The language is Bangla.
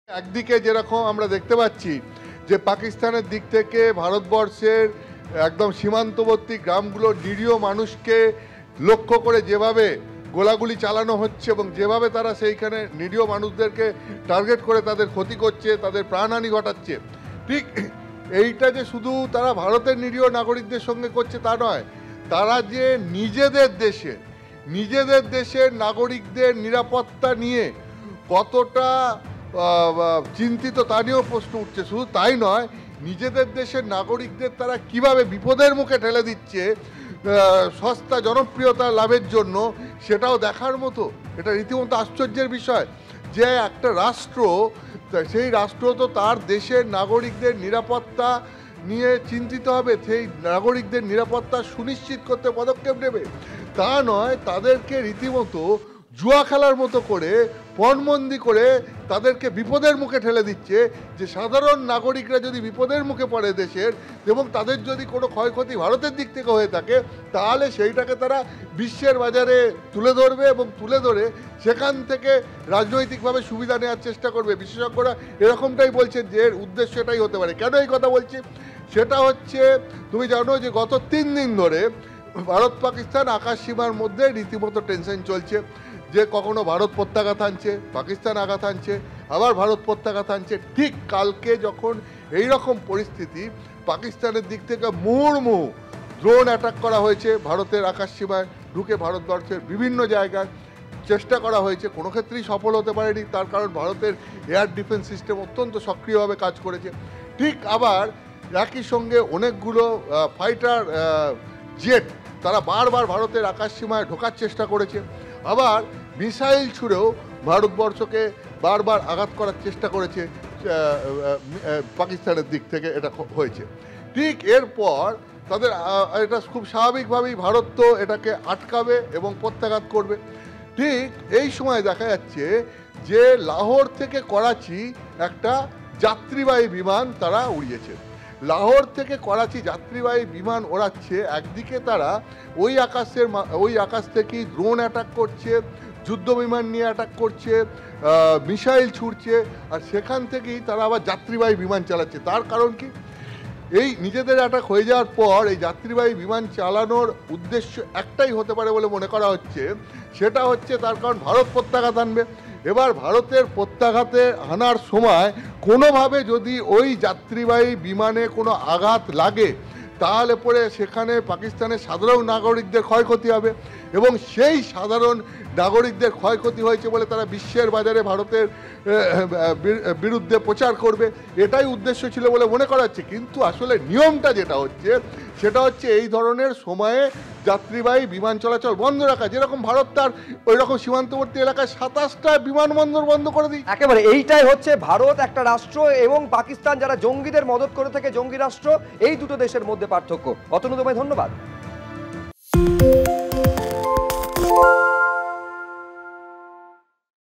একদিকে যেরকম আমরা দেখতে পাচ্ছি যে পাকিস্তানের দিক থেকে ভারতবর্ষের একদম সীমান্তবর্তী গ্রামগুলোর নিরীহ মানুষকে লক্ষ্য করে যেভাবে গোলাগুলি চালানো হচ্ছে এবং যেভাবে তারা সেইখানে নিরীহ মানুষদেরকে টার্গেট করে তাদের ক্ষতি করছে, তাদের প্রাণহানি ঘটাচ্ছে, ঠিক এইটা যে শুধু তারা ভারতের নিরীহ নাগরিকদের সঙ্গে করছে তা নয়, তারা যে নিজেদের দেশের নাগরিকদের নিরাপত্তা নিয়ে কতটা চিন্তিত তা নিয়েও প্রশ্ন উঠছে। শুধু তাই নয়, নিজেদের দেশের নাগরিকদের তারা কিভাবে বিপদের মুখে ঠেলে দিচ্ছে সস্তা জনপ্রিয়তা লাভের জন্য, সেটাও দেখার মতো। এটা রীতিমতো আশ্চর্যের বিষয় যে একটা রাষ্ট্র, সেই রাষ্ট্র তো তার দেশের নাগরিকদের নিরাপত্তা নিয়ে চিন্তিত হবে, সেই নাগরিকদের নিরাপত্তা সুনিশ্চিত করতে পদক্ষেপ নেবে। তা নয়, তাদেরকে রীতিমতো জুয়া খেলার মতো করে পণবন্দি করে তাদেরকে বিপদের মুখে ঠেলে দিচ্ছে। যে সাধারণ নাগরিকরা যদি বিপদের মুখে পড়ে দেশের, এবং তাদের যদি কোনো ক্ষয়ক্ষতি ভারতের দিক থেকে হয়ে থাকে, তাহলে সেইটাকে তারা বিশ্বের বাজারে তুলে ধরবে এবং তুলে ধরে সেখান থেকে রাজনৈতিকভাবে সুবিধা নেওয়ার চেষ্টা করবে। বিশেষজ্ঞরা এরকমটাই বলছেন যে এর উদ্দেশ্য এটাই হতে পারে। কেন এই কথা বলছি? সেটা হচ্ছে, তুমি জানো যে গত 3 দিন ধরে ভারত পাকিস্তান আকাশ সীমার মধ্যে রীতিমতো টেনশন চলছে, যে কখনো ভারত প্রত্যাঘাত আনছে, পাকিস্তান আঘাত আনছে, আবার ভারত প্রত্যাঘাত আনছে। ঠিক কালকে যখন এই রকম পরিস্থিতি, পাকিস্তানের দিক থেকে মুহুর্মুহু ড্রোন অ্যাটাক করা হয়েছে, ভারতের আকাশ সীমায় ঢুকে ভারতবর্ষের বিভিন্ন জায়গায় চেষ্টা করা হয়েছে, কোনো ক্ষেত্রেই সফল হতে পারেনি। তার কারণ ভারতের এয়ার ডিফেন্স সিস্টেম অত্যন্ত সক্রিয়ভাবে কাজ করেছে। ঠিক আবার একই সঙ্গে অনেকগুলো ফাইটার জেট তারা বারবার ভারতের আকাশ সীমায় ঢোকার চেষ্টা করেছে, আবার মিসাইল ছুড়েও ভারতবর্ষকে বারবার আঘাত করার চেষ্টা করেছে পাকিস্তানের দিক থেকে। এটা হয়েছে। ঠিক এরপর তাদের এটা খুব স্বাভাবিকভাবেই ভারত তো এটাকে আটকাবে এবং প্রত্যাঘাত করবে। ঠিক এই সময় দেখা যাচ্ছে যে লাহোর থেকে করাচি একটা যাত্রীবাহী বিমান তারা উড়িয়েছে। লাহোর থেকে করাচি যাত্রীবাহী বিমান ওড়াচ্ছে, একদিকে তারা ওই আকাশ থেকেই ড্রোন অ্যাটাক করছে, যুদ্ধ বিমান নিয়ে অ্যাটাক করছে, মিসাইল ছুড়ছে, আর সেখান থেকেই তারা আবার যাত্রীবাহী বিমান চালাচ্ছে। তার কারণ কি? এই নিজেদের অ্যাটাক হয়ে যাওয়ার পর এই যাত্রীবাহী বিমান চালানোর উদ্দেশ্য একটাই হতে পারে বলে মনে করা হচ্ছে, সেটা হচ্ছে তার কারণ ভারত প্রত্যাঘাত আনবে। এবার ভারতের প্রত্যাঘাতে আনার সময় কোনোভাবে যদি ওই যাত্রীবাহী বিমানে কোনো আঘাত লাগে, তাহলে পরে সেখানে পাকিস্তানের সাধারণ নাগরিকদের ক্ষয়ক্ষতি হবে, এবং সেই সাধারণ নাগরিকদের ক্ষয়ক্ষতি হয়েছে বলে তারা বিশ্বের বাজারে ভারতের বিরুদ্ধে প্রচার করবে। এটাই উদ্দেশ্য ছিল বলে মনে করা হচ্ছে। কিন্তু আসলে নিয়মটা যেটা হচ্ছে, সেটা হচ্ছে এই ধরনের সময়ে যাত্রীবাহী বিমান চলাচল বন্ধ রাখা। যেরকম ভারত তার ওই রকম সীমান্তবর্তী এলাকায় 27টা বিমানবন্দর বন্ধ করে দিই। একেবারে এইটাই হচ্ছে ভারত একটা রাষ্ট্র এবং পাকিস্তান যারা জঙ্গিদের মদত করে থাকে জঙ্গি রাষ্ট্র, এই দুটো দেশের মধ্যে পার্থক্য। অতনু, তোমায় ধন্যবাদ।